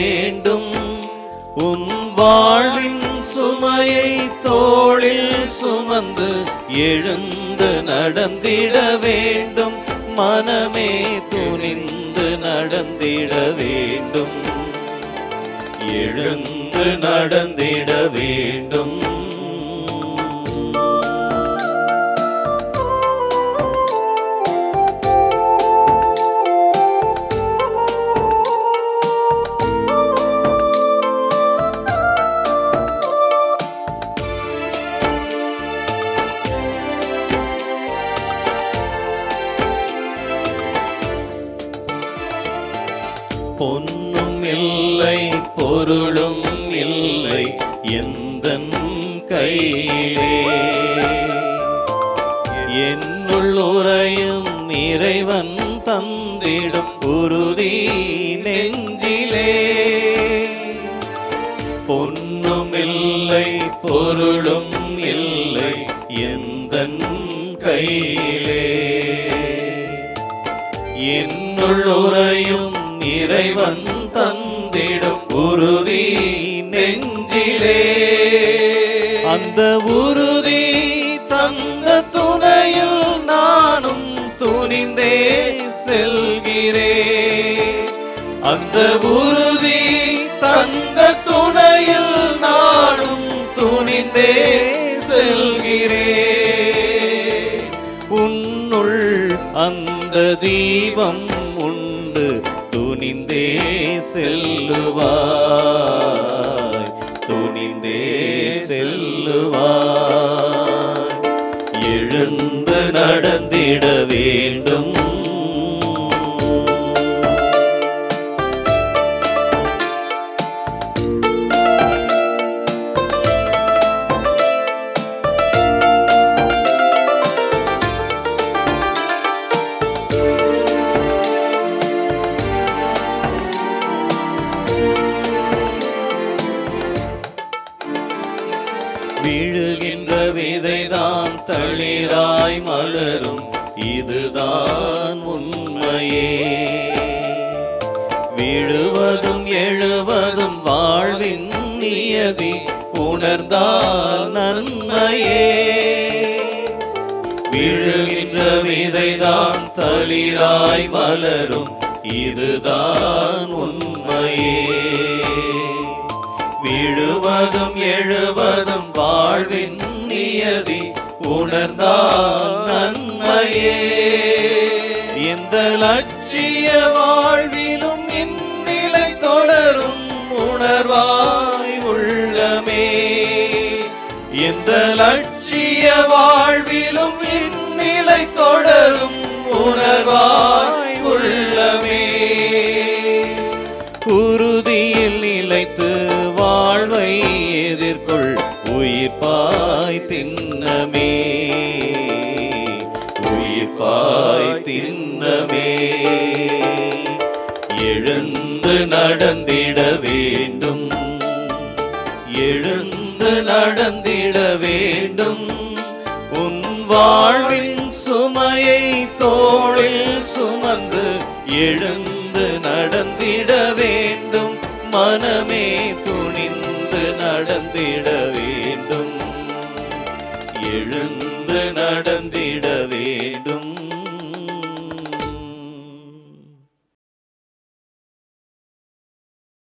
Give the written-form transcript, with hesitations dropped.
வேண்டும். உன் வாழ்வின் சுமையை தோளில் சுமந்து எழுந்து நடந்திட வேண்டும். மனமே துணிந்து நடந்திட வேண்டும். எழுந்து நடந்திட வேண்டும். பொன்னும் இல்லை பொருளும் இல்லை எந்தன் கையிலே, என்னுள் உறையும் இறைவன் தந்திடும் உறுதி நெஞ்சிலே. பொன்னும் இல்லை பொருளும் இல்லை எந்தன் கையிலே, என்னுள் உறையும் இறைவன் தந்திடும் உறுதி நெஞ்சிலே. அந்த உறுதி தந்த துணையில் நானும் துணிந்தே செல்கிறேன். அந்த உறுதி தந்த துணையில் நானும் துணிந்தே செல்கிறேன். உன்னுள் அந்த தீபம் உண்டு, துணிந்தே செல்லுவாய், துணிந்தே செல்லுவாய். எழுந்து நடந்திட வேண்டும். விழுகின்ற விதைதான் தளிராய் மலரும், இதுதான் உண்மையே. விழுவதும் எழுவதும் வாழ்வின் நியதி, உணர்ந்தால் நன்மையே. விழுகின்ற விதைதான் தளிராய் மலரும், இதுதான் உண்மையே. விழுவதும் எழுவதும் வாழ்வின் நியதி, உணர்ந்தால் நன்மையே. எந்த லட்சிய வாழ்விலும் இந்நிலை தொடரும் உணர்வாய் உள்ளமே. எந்த லட்சிய வாழ்விலும் இந்நிலை தொடரும் உணர்வாய் உள்ளமே. உறுதியில் நிலைத்து வாழ்வை எதிர்கொள், உயிர்ப்பாய் திண்ணமே, உயிர்ப்பாய் திண்ணமே. எழுந்து நடந்திட வேண்டும். எழுந்து நடந்திட வேண்டும். உன் வாழ்வின் சுமையை தோளில் சுமந்து எழுந்து நடந்திட வேண்டும். மனமே துணிந்து நடந்திட வேண்டும். எழுந்து நடந்திட வேண்டும்.